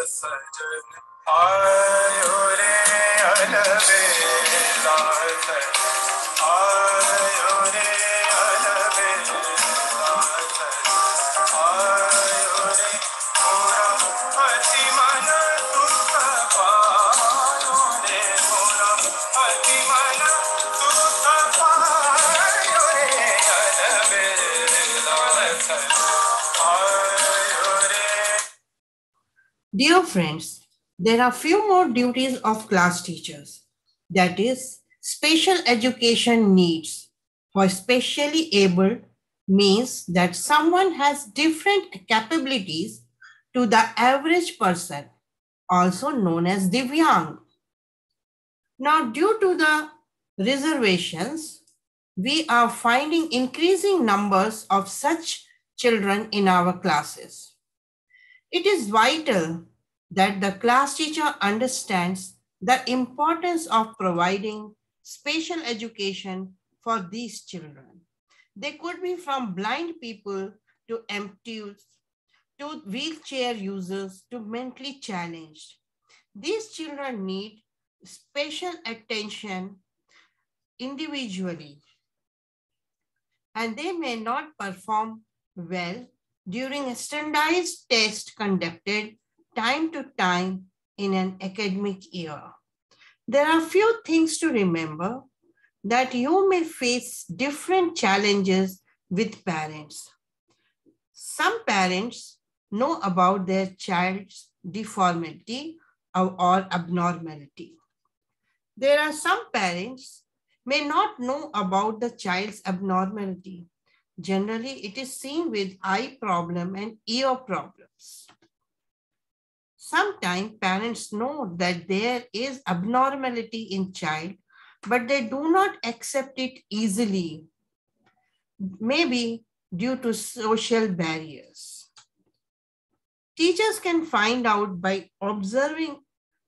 सजन आयो रे अलबेला सजन आयो रे अलबेला सजन आयो रे मोरा अति मन सुख पायो रे मोरा अति मन सुख पायो रे अलबेला सजन आयो रे. Dear friends, there are few more duties of class teachers. That is, special education needs. For specially able means that someone has different capabilities to the average person, also known as Divyang. Now, due to the reservations, we are finding increasing numbers of such children in our classes. It is vital that the class teacher understands the importance of providing special education for these children. They could be from blind people to amputees, to wheelchair users, to mentally challenged. These children need special attention individually, and they may not perform well during a standardized test conducted time to time in an academic year. There are few things to remember that you may face different challenges with parents. Some parents know about their child's deformity or abnormality. There are some parents may not know about the child's abnormality. Generally, it is seen with eye problem and ear problems. Sometimes parents know that there is abnormality in child, but they do not accept it easily, maybe due to social barriers. Teachers can find out by observing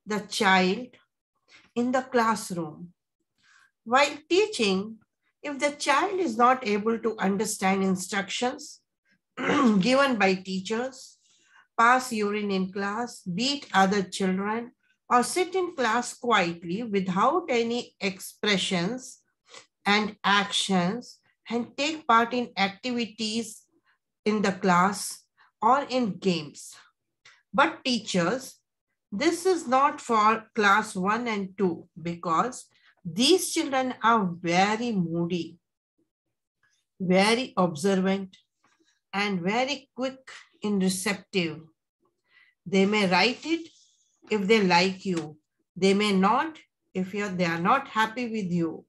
the child in the classroom. While teaching, if the child is not able to understand instructions given by teachers, pass urine in class, beat other children, or sit in class quietly without any expressions and actions, and take part in activities in the class or in games. But teachers, this is not for class 1 and 2 because these children are very moody, very observant, and very quick in receptive. They may write it if they like you. They may not if they are not happy with you.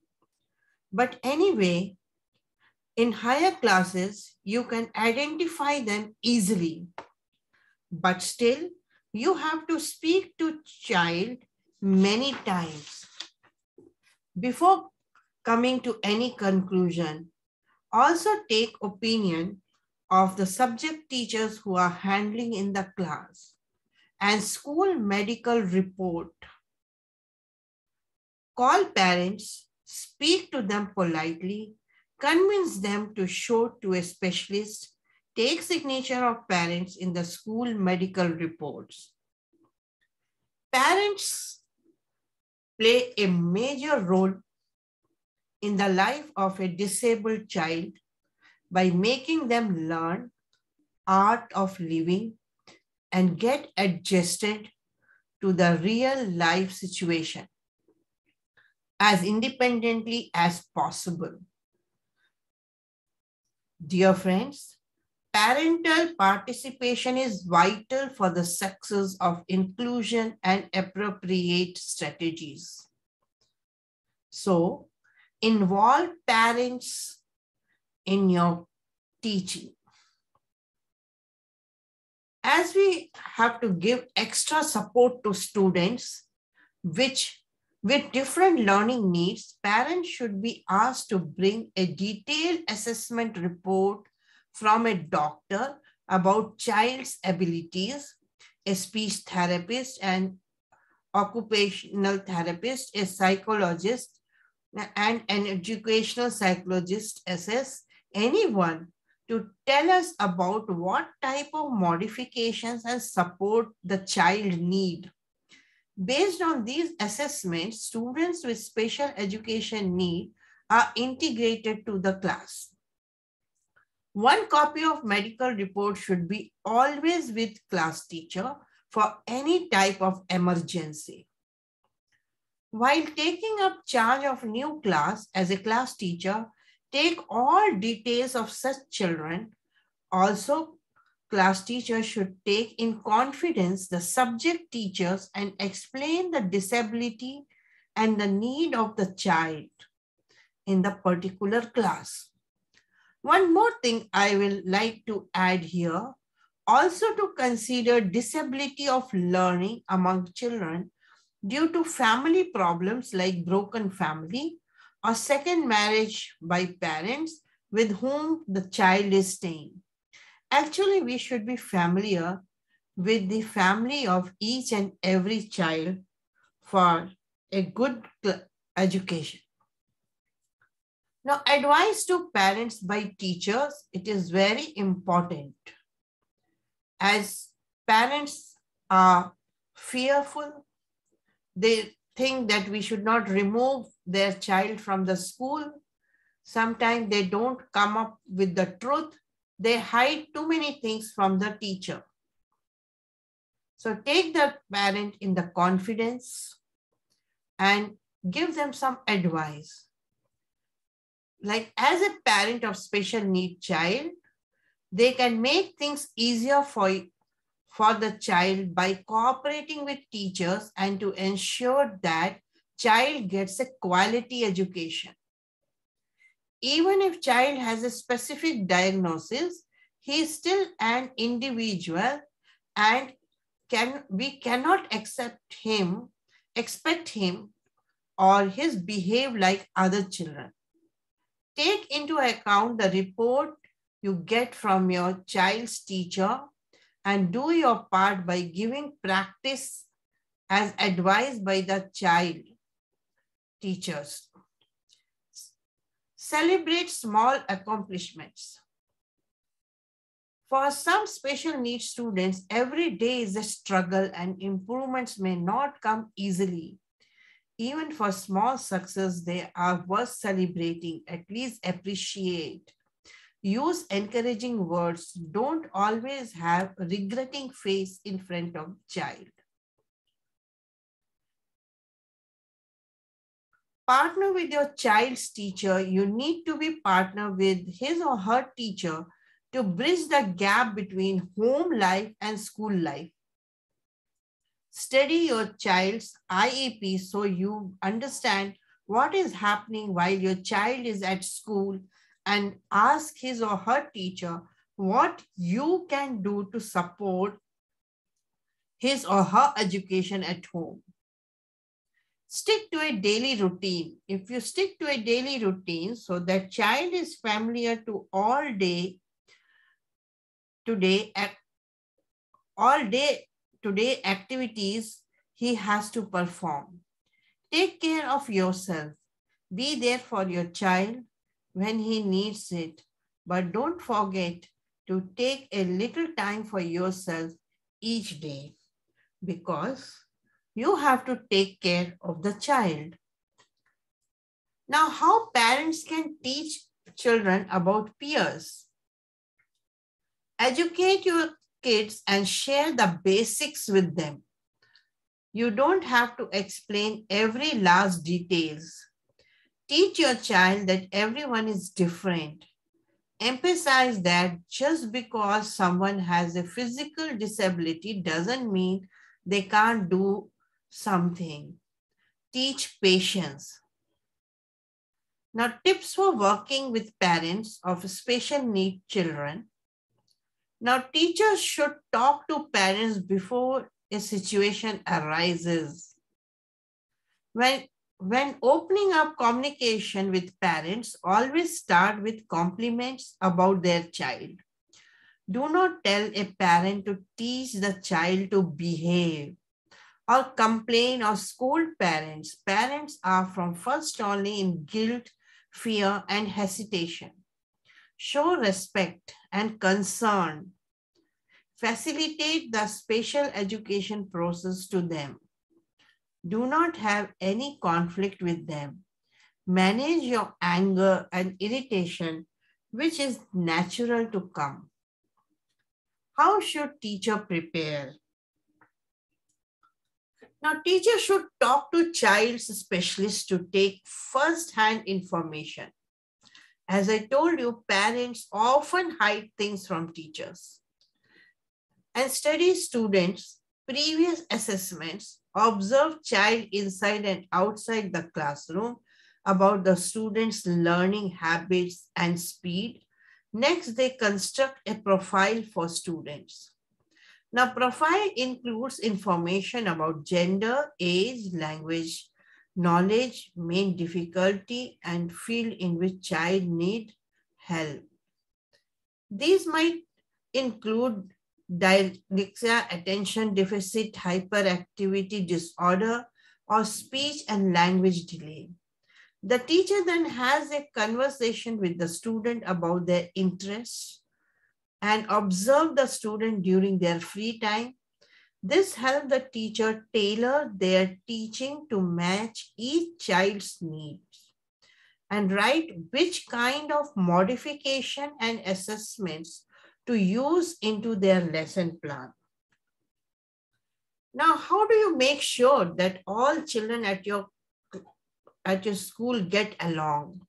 But anyway, in higher classes, you can identify them easily. But still, you have to speak to child many times. Before coming to any conclusion, also take opinion of the subject teachers who are handling in the class and school medical report. Call parents, speak to them politely, convince them to show to a specialist, take signature of parents in the school medical reports. Parents play a major role in the life of a disabled child by making them learn art of living and get adjusted to the real life situation as independently as possible. Dear friends, parental participation is vital for the success of inclusion and appropriate strategies. So, involve parents in your teaching. As we have to give extra support to students with different learning needs, parents should be asked to bring a detailed assessment report from a doctor about child's abilities, a speech therapist and occupational therapist, a psychologist, and an educational psychologist assess anyone to tell us about what type of modifications and support the child need. Based on these assessments, students with special education need are integrated to the class. One copy of medical report should be always with class teacher for any type of emergency. While taking up charge of new class as a class teacher, take all details of such children. Also, class teachers should take in confidence the subject teachers and explain the disability and the need of the child in the particular class. One more thing I will like to add here, also to consider disability of learning among children due to family problems like broken family or second marriage by parents with whom the child is staying. Actually, we should be familiar with the family of each and every child for a good education. Now, advice to parents by teachers, it is very important. As parents are fearful, they think that we should not remove their child from the school. Sometimes they don't come up with the truth. They hide too many things from the teacher. So take the parent in the confidence and give them some advice. Like as a parent of special need child, they can make things easier for the child by cooperating with teachers and to ensure that child gets a quality education. Even if child has a specific diagnosis, he is still an individual and we cannot expect him or his behave like other children. Take into account the report you get from your child's teacher and do your part by giving practice as advised by the child teachers. Celebrate small accomplishments. For some special needs students, every day is a struggle and improvements may not come easily. Even for small success, they are worth celebrating, at least appreciate. Use encouraging words. Don't always have a regretting face in front of child. Partner with your child's teacher. You need to be partner with his or her teacher to bridge the gap between home life and school life. Study your child's IEP so you understand what is happening while your child is at school and ask his or her teacher what you can do to support his or her education at home. Stick to a daily routine. If you stick to a daily routine so that child is familiar to all day activities he has to perform. Take care of yourself. Be there for your child when he needs it, but don't forget to take a little time for yourself each day because you have to take care of the child. Now, how parents can teach children about peers? Educate your kids and share the basics with them. You don't have to explain every last details. Teach your child that everyone is different. Emphasize that just because someone has a physical disability doesn't mean they can't do something. Teach patience. Now, tips for working with parents of special need children. Now, teachers should talk to parents before a situation arises. When opening up communication with parents, always start with compliments about their child. Do not tell a parent to teach the child to behave or complain or scold parents. Parents are from first only in guilt, fear, and hesitation. Show respect and concern. Facilitate the special education process to them. Do not have any conflict with them. Manage your anger and irritation, which is natural to come. How should teacher prepare? Now, teacher should talk to child specialists to take first-hand information. As I told you, parents often hide things from teachers and study students' previous assessments, observe child inside and outside the classroom about the students' learning habits and speed. Next, they construct a profile for students. Now, profile includes information about gender, age, language, knowledge, main difficulty, and field in which child need help. These might include dyslexia, attention deficit hyperactivity disorder, or speech and language delay. The teacher then has a conversation with the student about their interests and observe the student during their free time. This helps the teacher tailor their teaching to match each child's needs and write which kind of modification and assessments to use into their lesson plan. Now, how do you make sure that all children at your school get along?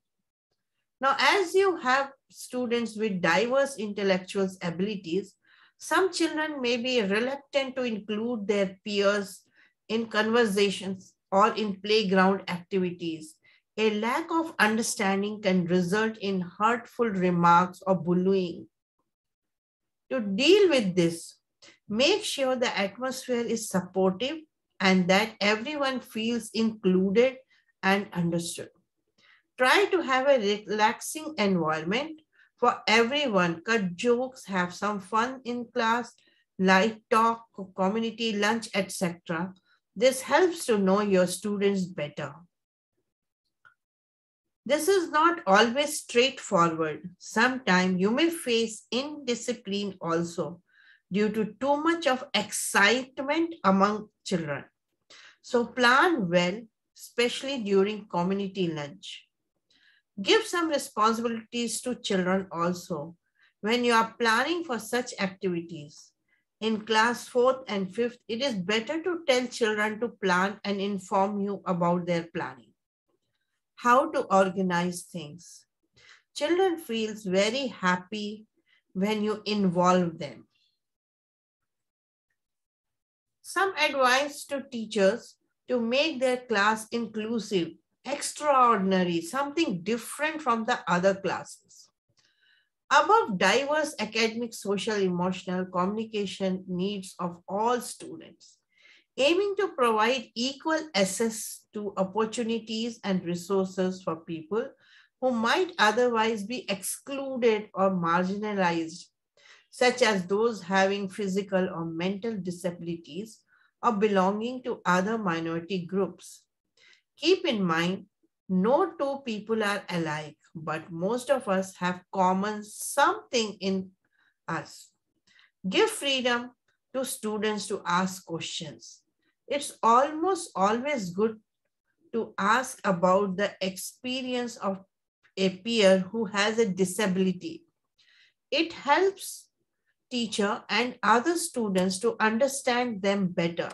Now, as you have students with diverse intellectual abilities, some children may be reluctant to include their peers in conversations or in playground activities. A lack of understanding can result in hurtful remarks or bullying. To deal with this, make sure the atmosphere is supportive and that everyone feels included and understood. Try to have a relaxing environment for everyone. Cut jokes, have some fun in class, light talk, community lunch, etc. This helps to know your students better. This is not always straightforward. Sometimes you may face indiscipline also due to too much of excitement among children. So plan well, especially during community lunch. Give some responsibilities to children also when you are planning for such activities. In class 4th and 5th, it is better to tell children to plan and inform you about their planning. How to organize things. Children feels very happy when you involve them. Some advice to teachers to make their class inclusive, extraordinary, something different from the other classes. Above diverse academic, social, emotional, communication needs of all students, aiming to provide equal access to opportunities and resources for people who might otherwise be excluded or marginalized, such as those having physical or mental disabilities or belonging to other minority groups. Keep in mind, no two people are alike, but most of us have common something in us. Give freedom to students to ask questions. It's almost always good to ask about the experience of a peer who has a disability. It helps teacher and other students to understand them better,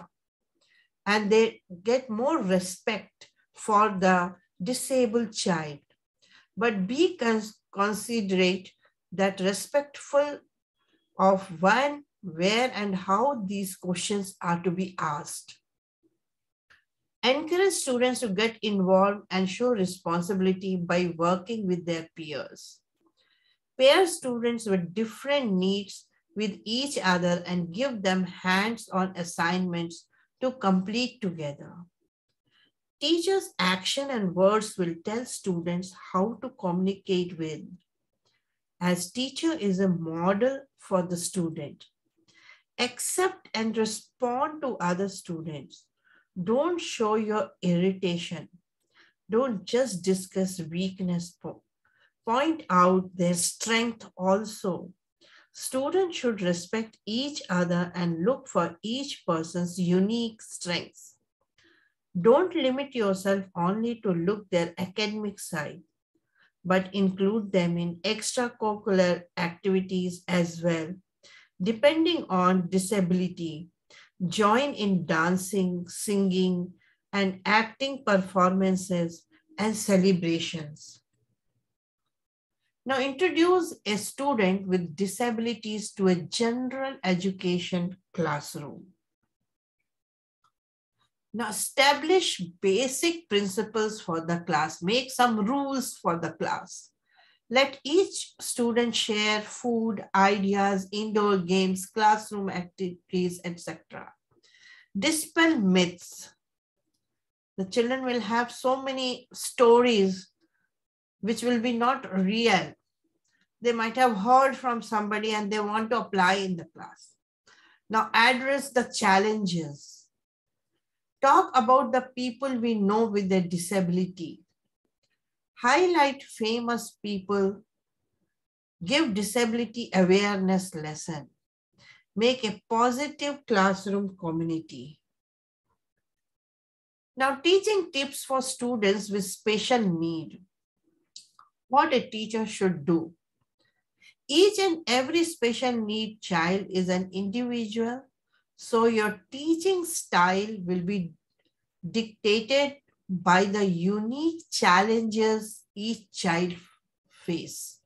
and they get more respect for the disabled child. But be considerate that respectful of when, where, and how these questions are to be asked. Encourage students to get involved and show responsibility by working with their peers. Pair students with different needs with each other and give them hands-on assignments to complete together. Teachers' action and words will tell students how to communicate with, as teacher is a model for the student. Accept and respond to other students. Don't show your irritation. Don't just discuss weakness. Point out their strength also. Students should respect each other and look for each person's unique strengths. Don't limit yourself only to look their academic side, but include them in extracurricular activities as well. Depending on disability, join in dancing, singing, and acting performances and celebrations. Now, introduce a student with disabilities to a general education classroom. Now, establish basic principles for the class. Make some rules for the class. Let each student share food, ideas, indoor games, classroom activities, etc. Dispel myths. The children will have so many stories which will be not real. They might have heard from somebody and they want to apply in the class. Now, address the challenges. Talk about the people we know with a disability. Highlight famous people. Give disability awareness lesson. Make a positive classroom community. Now, teaching tips for students with special need. What a teacher should do. Each and every special need child is an individual, so your teaching style will be dictated by the unique challenges each child face.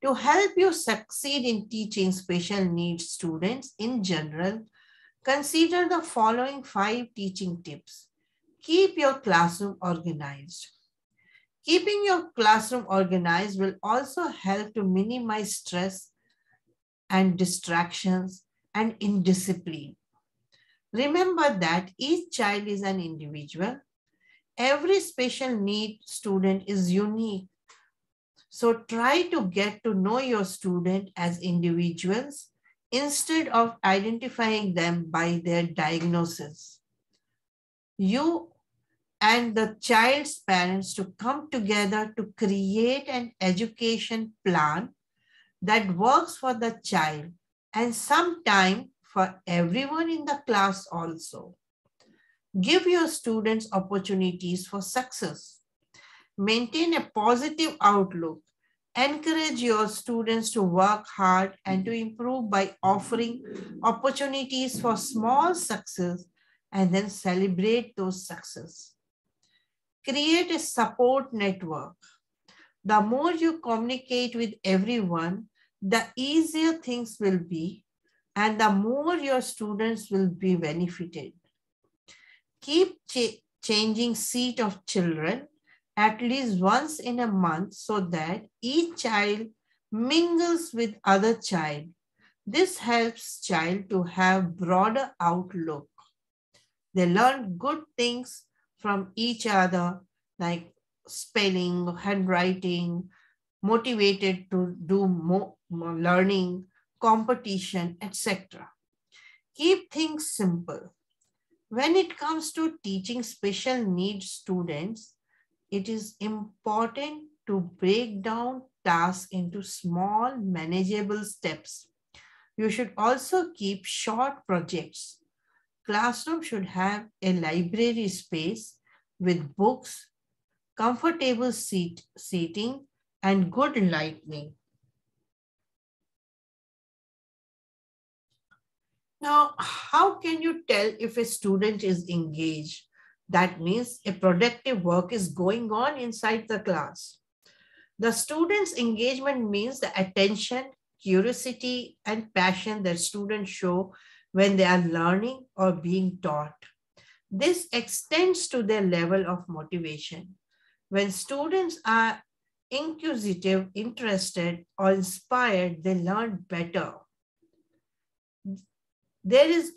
To help you succeed in teaching special needs students in general, consider the following 5 teaching tips. Keep your classroom organized. Keeping your classroom organized will also help to minimize stress and distractions and indiscipline. Remember that each child is an individual. Every special need student is unique. So try to get to know your student as individuals instead of identifying them by their diagnosis. You and the child's parents to come together to create an education plan that works for the child and sometime for everyone in the class also. Give your students opportunities for success. Maintain a positive outlook. Encourage your students to work hard and to improve by offering opportunities for small success and then celebrate those successes. Create a support network. The more you communicate with everyone, the easier things will be and the more your students will be benefited. Keep changing seat of children at least once in a month so that each child mingles with other child. This helps child to have broader outlook. They learn good things from each other like spelling, handwriting, motivated to do more learning, competition, etc. Keep things simple. When it comes to teaching special needs students, it is important to break down tasks into small, manageable steps. You should also keep short projects. Classroom should have a library space with books, comfortable seating, and good lighting. Now, how can you tell if a student is engaged? That means a productive work is going on inside the class. The student's engagement means the attention, curiosity, and passion that students show when they are learning or being taught. This extends to their level of motivation. When students are inquisitive, interested, or inspired, they learn better. There is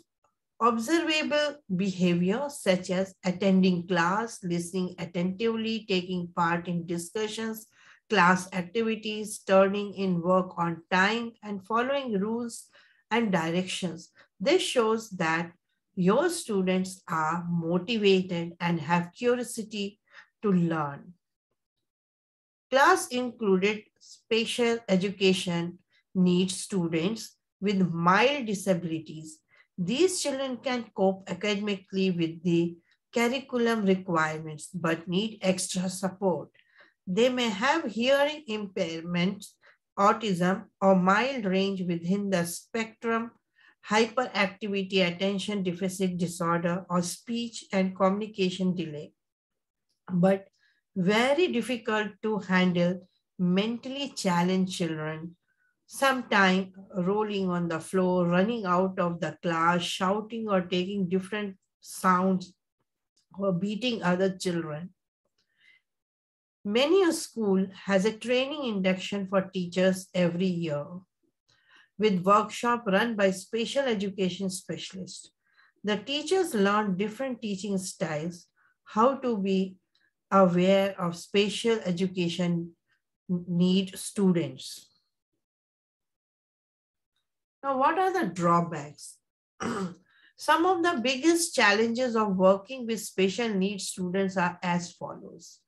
observable behavior such as attending class, listening attentively, taking part in discussions, class activities, turning in work on time, and following rules and directions. This shows that your students are motivated and have curiosity to learn. Class included special education needs students with mild disabilities. These children can cope academically with the curriculum requirements but need extra support. They may have hearing impairments, autism, or mild range within the spectrum, hyperactivity, attention deficit disorder, or speech and communication delay, but very difficult to handle mentally challenged children, sometimes rolling on the floor, running out of the class, shouting or taking different sounds, or beating other children. Many a school has a training induction for teachers every year with workshop run by special education specialists. The teachers learn different teaching styles, how to be aware of special education need students. Now, what are the drawbacks? Some of the biggest challenges of working with special needs students are as follows: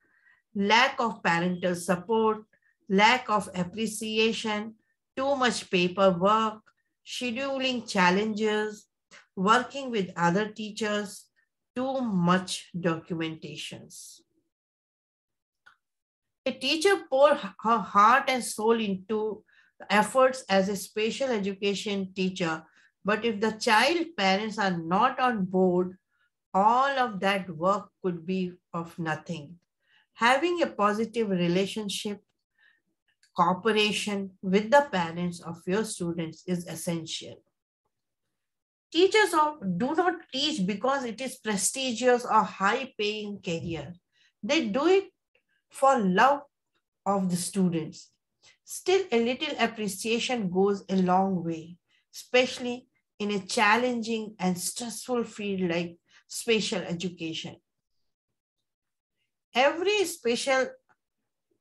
lack of parental support, lack of appreciation, too much paperwork, scheduling challenges, working with other teachers, too much documentations. A teacher pour her heart and soul into efforts as a special education teacher, but if the child parents are not on board, all of that work could be of nothing. Having a positive relationship, cooperation with the parents of your students is essential. Do not teach because it is prestigious or high paying career. They do it for love of the students. Still, a little appreciation goes a long way, especially in a challenging and stressful field like special education. Every special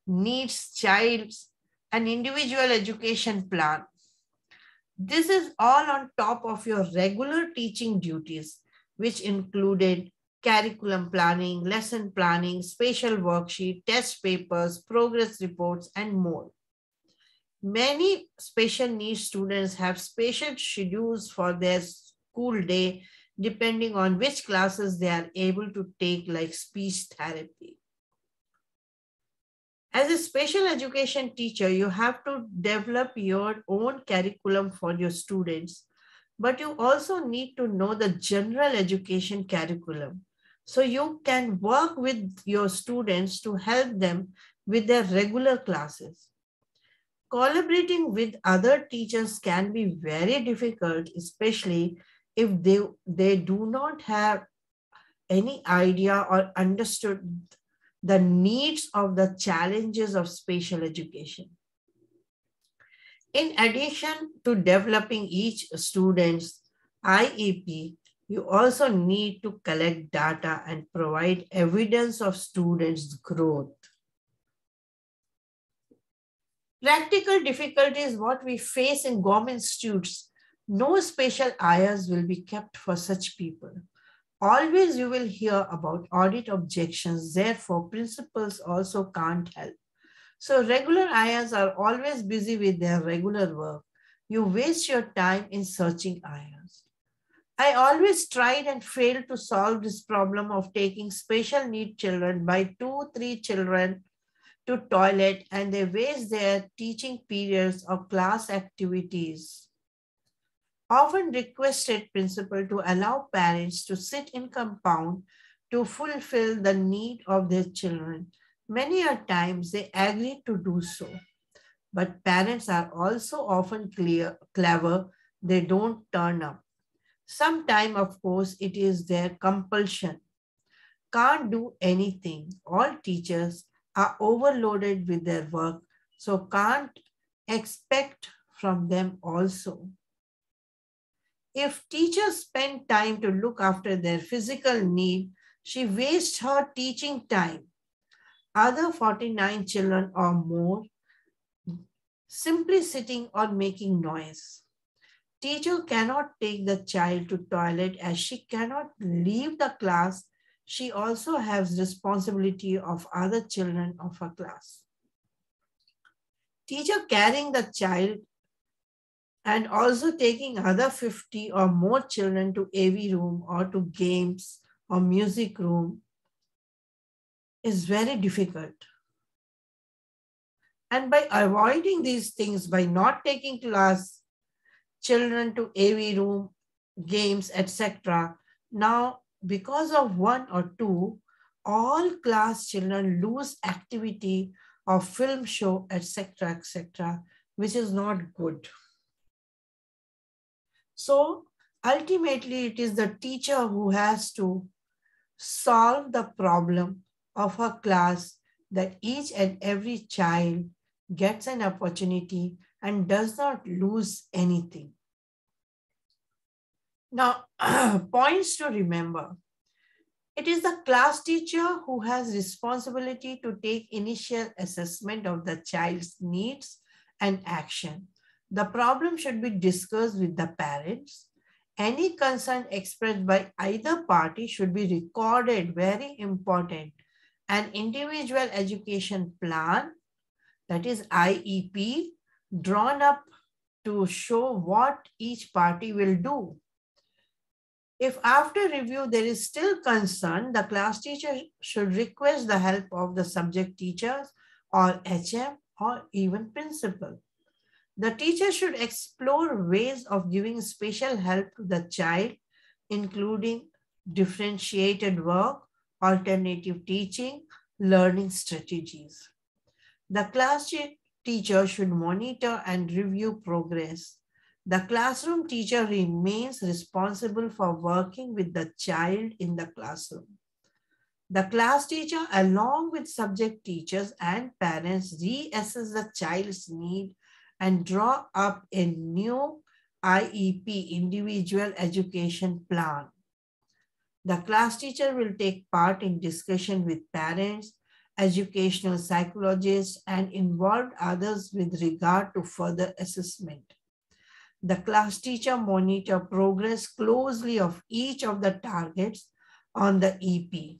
needs child's an individual education plan. This is all on top of your regular teaching duties, which included curriculum planning, lesson planning, spatial worksheet, test papers, progress reports, and more. Many special needs students have special schedules for their school day depending on which classes they are able to take, like speech therapy. As a special education teacher, you have to develop your own curriculum for your students, but you also need to know the general education curriculum so you can work with your students to help them with their regular classes. Collaborating with other teachers can be very difficult, especially if they do not have any idea or understood the needs of the challenges of special education. In addition to developing each student's IEP, you also need to collect data and provide evidence of students' growth. Practical difficulties what we face in government institutes. No special IRs will be kept for such people. Always you will hear about audit objections, therefore principals also can't help. So regular IRs are always busy with their regular work. You waste your time in searching IRs. I always tried and failed to solve this problem of taking special need children by 2, 3 children to toilet and they waste their teaching periods or class activities. Often requested principal to allow parents to sit in compound to fulfill the need of their children. Many a times they agree to do so, but parents are also often clever. They don't turn up. Sometimes, of course, it is their compulsion. Can't do anything. All teachers are overloaded with their work, so can't expect from them also. If teachers spend time to look after their physical need, she wastes her teaching time. Other 49 children or more simply sitting or making noise. Teacher cannot take the child to toilet as she cannot leave the class. She also has responsibility of other children of her class. Teacher carrying the child and also taking other 50 or more children to AV room or to games or music room is very difficult. And by avoiding these things, by not taking children to AV room, games, etc., now because of one or two, all class children lose activity of film show, etc., which is not good. So ultimately, it is the teacher who has to solve the problem of her class that each and every child gets an opportunity and does not lose anything. Now, points to remember. It is the class teacher who has responsibility to take initial assessment of the child's needs and action. The problem should be discussed with the parents. Any concern expressed by either party should be recorded, very important. An individual education plan, that is IEP, drawn up to show what each party will do. If after review there is still concern, the class teacher should request the help of the subject teachers or HM or even principal. The teacher should explore ways of giving special help to the child, including differentiated work, alternative teaching, learning strategies. The class teacher should monitor and review progress. The classroom teacher remains responsible for working with the child in the classroom. The class teacher, along with subject teachers and parents, reassess the child's need and draw up a new IEP, individual education plan. The class teacher will take part in discussion with parents, educational psychologists, and involved others with regard to further assessment. The class teacher monitor progress closely of each of the targets on the EP.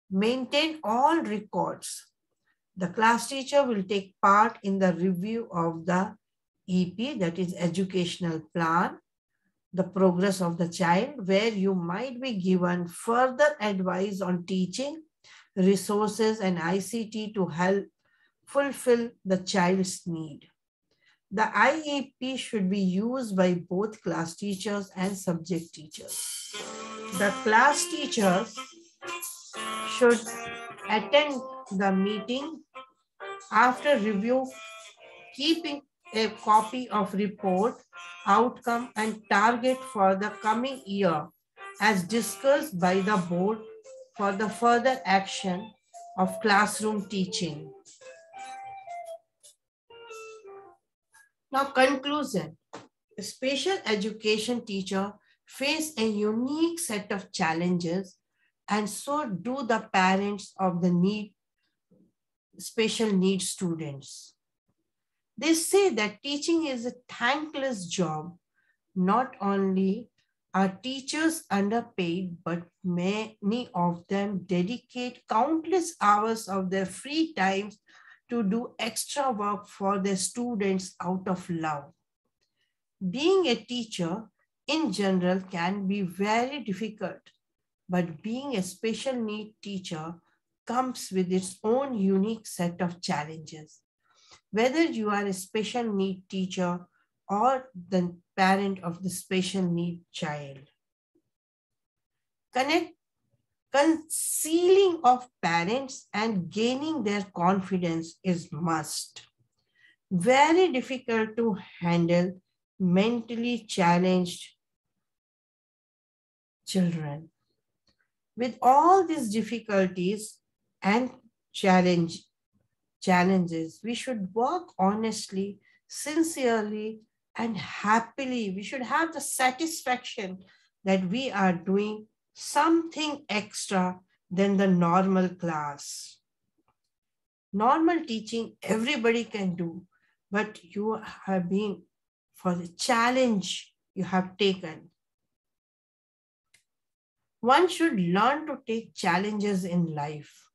Maintain all records. The class teacher will take part in the review of the EP, that is educational plan, the progress of the child, where you might be given further advice on teaching, resources, and ICT to help fulfill the child's need. The IEP should be used by both class teachers and subject teachers. The class teachers should attend the meeting after review, keeping a copy of report, outcome, and target for the coming year as discussed by the board for the further action of classroom teaching. Now, conclusion. A special education teacher face a unique set of challenges, and so do the parents of the special needs students. They say that teaching is a thankless job. Not only are teachers underpaid, but many of them dedicate countless hours of their free times to do extra work for their students out of love. Being a teacher in general can be very difficult, but being a special need teacher comes with its own unique set of challenges. Whether you are a special need teacher or the parent of the special need child. Concealing of parents and gaining their confidence is must. Very difficult to handle mentally challenged children. With all these difficulties and challenges, we should work honestly, sincerely, and happily. We should have the satisfaction that we are doing something extra than the normal class. Normal teaching, everybody can do, but you have been for the challenge you have taken. One should learn to take challenges in life.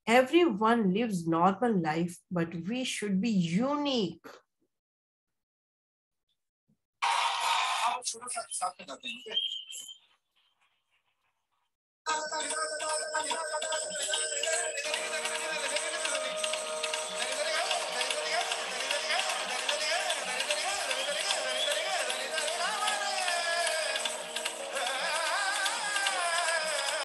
Everyone lives normal life, but we should be unique.